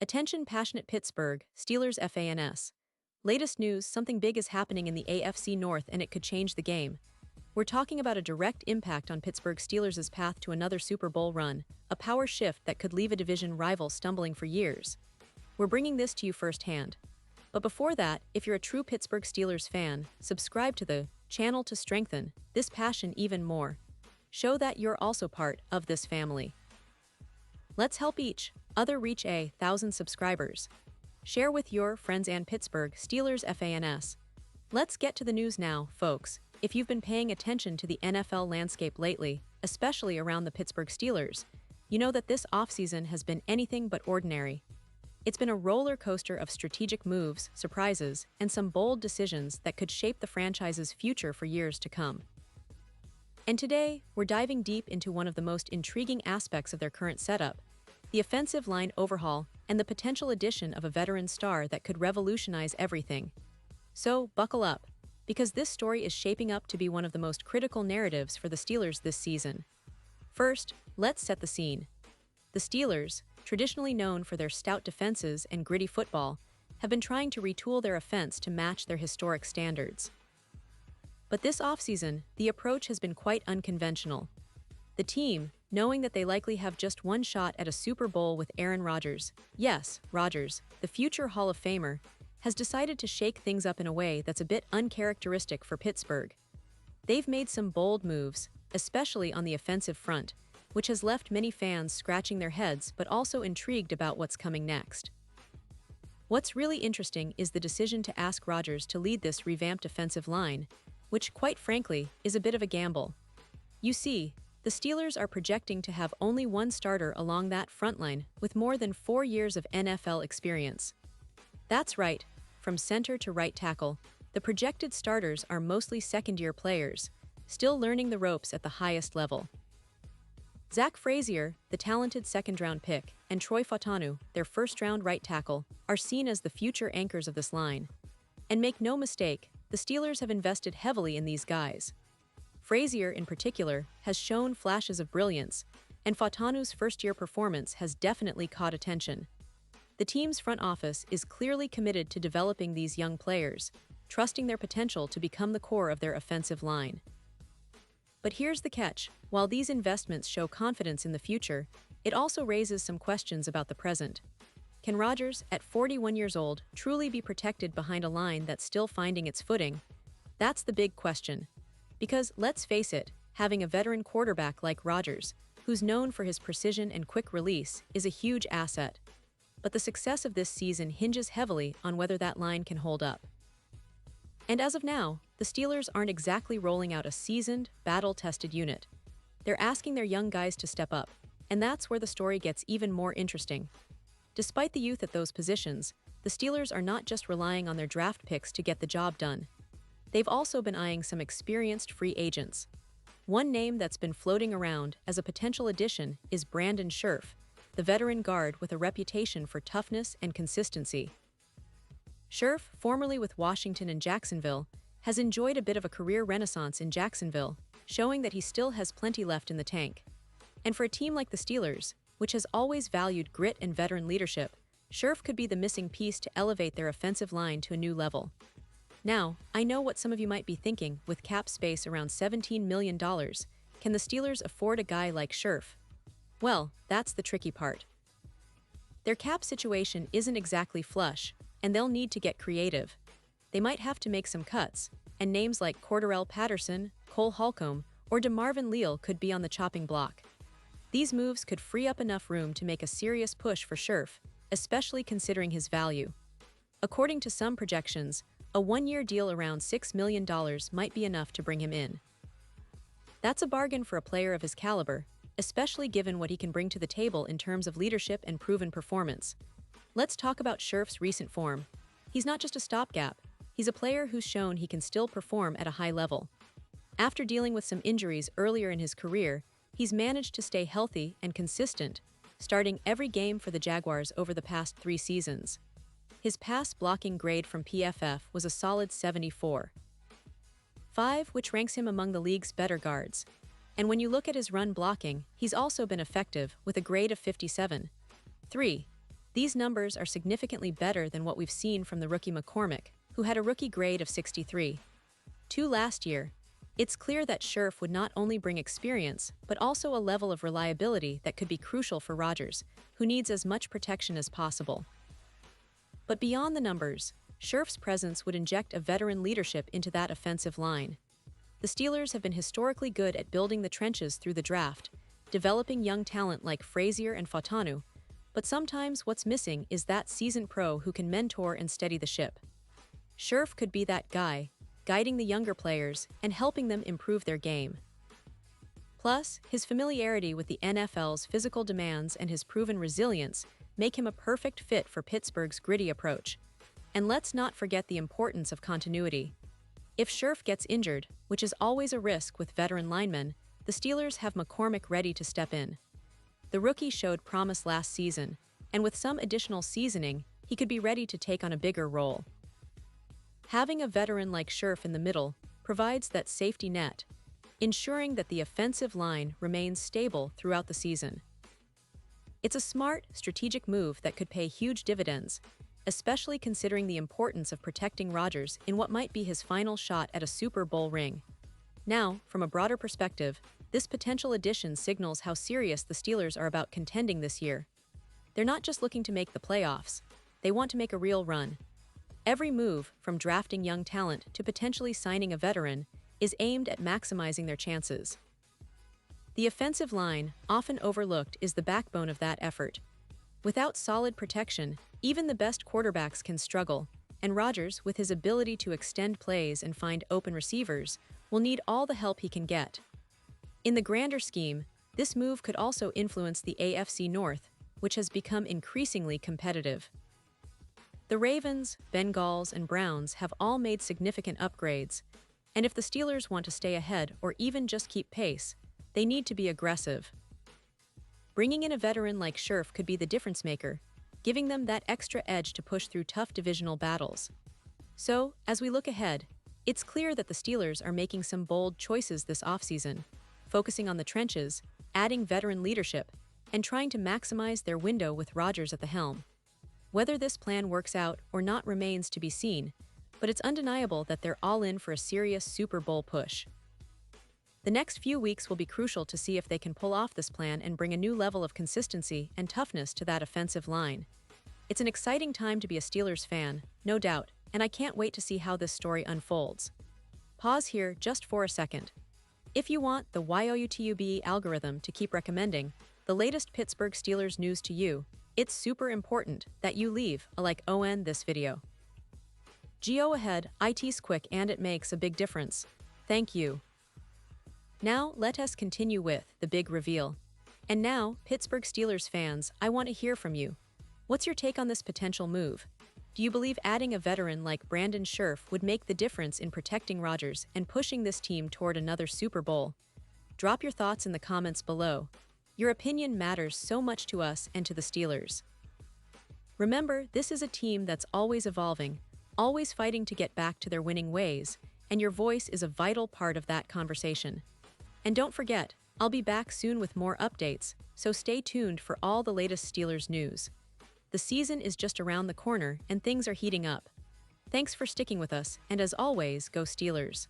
Attention passionate Pittsburgh Steelers fans. Latest news, something big is happening in the AFC North and it could change the game. We're talking about a direct impact on Pittsburgh Steelers' path to another Super Bowl run, a power shift that could leave a division rival stumbling for years. We're bringing this to you firsthand. But before that, if you're a true Pittsburgh Steelers fan, subscribe to the channel to strengthen this passion even more. Show that you're also part of this family. Let's help each other reach 1,000 subscribers. Share with your friends and Pittsburgh Steelers fans. Let's get to the news now, folks. If you've been paying attention to the NFL landscape lately, especially around the Pittsburgh Steelers, you know that this offseason has been anything but ordinary. It's been a roller coaster of strategic moves, surprises, and some bold decisions that could shape the franchise's future for years to come. And today, we're diving deep into one of the most intriguing aspects of their current setup, the offensive line overhaul and the potential addition of a veteran star that could revolutionize everything. So, buckle up, because this story is shaping up to be one of the most critical narratives for the Steelers this season. First, let's set the scene. The Steelers, traditionally known for their stout defenses and gritty football, have been trying to retool their offense to match their historic standards. But this offseason, the approach has been quite unconventional. The team, knowing that they likely have just one shot at a Super Bowl with Aaron Rodgers, yes, Rodgers, the future Hall of Famer, has decided to shake things up in a way that's a bit uncharacteristic for Pittsburgh. They've made some bold moves, especially on the offensive front, which has left many fans scratching their heads but also intrigued about what's coming next. What's really interesting is the decision to ask Rodgers to lead this revamped offensive line, which, quite frankly, is a bit of a gamble. You see, the Steelers are projecting to have only one starter along that front line with more than 4 years of NFL experience. That's right, from center to right tackle, the projected starters are mostly second-year players, still learning the ropes at the highest level. Zach Frazier, the talented second-round pick, and Troy Fautanu, their first-round right tackle, are seen as the future anchors of this line. And make no mistake, the Steelers have invested heavily in these guys. Frazier, in particular, has shown flashes of brilliance, and Fautanu's first-year performance has definitely caught attention. The team's front office is clearly committed to developing these young players, trusting their potential to become the core of their offensive line. But here's the catch. While these investments show confidence in the future, it also raises some questions about the present. Can Rodgers, at 41 years old, truly be protected behind a line that's still finding its footing? That's the big question. Because, let's face it, having a veteran quarterback like Rodgers, who's known for his precision and quick release, is a huge asset. But the success of this season hinges heavily on whether that line can hold up. And as of now, the Steelers aren't exactly rolling out a seasoned, battle-tested unit. They're asking their young guys to step up, and that's where the story gets even more interesting. Despite the youth at those positions, the Steelers are not just relying on their draft picks to get the job done. They've also been eyeing some experienced free agents. One name that's been floating around as a potential addition is Brandon Scherff, the veteran guard with a reputation for toughness and consistency. Scherff, formerly with Washington and Jacksonville, has enjoyed a bit of a career renaissance in Jacksonville, showing that he still has plenty left in the tank. And for a team like the Steelers, which has always valued grit and veteran leadership, Scherff could be the missing piece to elevate their offensive line to a new level. Now, I know what some of you might be thinking. With cap space around $17 million, can the Steelers afford a guy like Scherff? Well, that's the tricky part. Their cap situation isn't exactly flush, and they'll need to get creative. They might have to make some cuts, and names like Cordarrelle Patterson, Cole Holcomb, or DeMarvin Leal could be on the chopping block. These moves could free up enough room to make a serious push for Scherff, especially considering his value. According to some projections, a one-year deal around $6 million might be enough to bring him in. That's a bargain for a player of his caliber, especially given what he can bring to the table in terms of leadership and proven performance. Let's talk about Scherff's recent form. He's not just a stopgap, he's a player who's shown he can still perform at a high level. After dealing with some injuries earlier in his career, he's managed to stay healthy and consistent, starting every game for the Jaguars over the past 3 seasons. His pass blocking grade from PFF was a solid 74.5, which ranks him among the league's better guards. And when you look at his run blocking, he's also been effective with a grade of 57.3. These numbers are significantly better than what we've seen from the rookie McCormick, who had a rookie grade of 63. 2 last year. It's clear that Scherff would not only bring experience, but also a level of reliability that could be crucial for Rodgers, who needs as much protection as possible. But beyond the numbers, Scherff's presence would inject a veteran leadership into that offensive line. The Steelers have been historically good at building the trenches through the draft, developing young talent like Frazier and Fautanu, but sometimes what's missing is that seasoned pro who can mentor and steady the ship. Scherff could be that guy, guiding the younger players and helping them improve their game. Plus, his familiarity with the NFL's physical demands and his proven resilience make him a perfect fit for Pittsburgh's gritty approach. And let's not forget the importance of continuity. If Scherff gets injured, which is always a risk with veteran linemen, the Steelers have McCormick ready to step in. The rookie showed promise last season, and with some additional seasoning, he could be ready to take on a bigger role. Having a veteran like Scherff in the middle provides that safety net, ensuring that the offensive line remains stable throughout the season. It's a smart, strategic move that could pay huge dividends, especially considering the importance of protecting Rodgers in what might be his final shot at a Super Bowl ring. Now, from a broader perspective, this potential addition signals how serious the Steelers are about contending this year. They're not just looking to make the playoffs, they want to make a real run. Every move, from drafting young talent to potentially signing a veteran, is aimed at maximizing their chances. The offensive line, often overlooked, is the backbone of that effort. Without solid protection, even the best quarterbacks can struggle, and Rodgers, with his ability to extend plays and find open receivers, will need all the help he can get. In the grander scheme, this move could also influence the AFC North, which has become increasingly competitive. The Ravens, Bengals, and Browns have all made significant upgrades, and if the Steelers want to stay ahead or even just keep pace, they need to be aggressive. Bringing in a veteran like Scherff could be the difference maker, giving them that extra edge to push through tough divisional battles. So, as we look ahead, it's clear that the Steelers are making some bold choices this offseason, focusing on the trenches, adding veteran leadership, and trying to maximize their window with Rodgers at the helm. Whether this plan works out or not remains to be seen, but it's undeniable that they're all in for a serious Super Bowl push. The next few weeks will be crucial to see if they can pull off this plan and bring a new level of consistency and toughness to that offensive line. It's an exciting time to be a Steelers fan, no doubt, and I can't wait to see how this story unfolds. Pause here just for a second. If you want the YOUTUBE algorithm to keep recommending the latest Pittsburgh Steelers news to you, it's super important that you leave a like on this video. Go ahead, it's quick and it makes a big difference. Thank you. Now, let us continue with the big reveal. And now, Pittsburgh Steelers fans, I want to hear from you. What's your take on this potential move? Do you believe adding a veteran like Brandon Scherff would make the difference in protecting Rodgers and pushing this team toward another Super Bowl? Drop your thoughts in the comments below. Your opinion matters so much to us and to the Steelers. Remember, this is a team that's always evolving, always fighting to get back to their winning ways, and your voice is a vital part of that conversation. And don't forget, I'll be back soon with more updates, so stay tuned for all the latest Steelers news. The season is just around the corner and things are heating up. Thanks for sticking with us, and as always, go Steelers.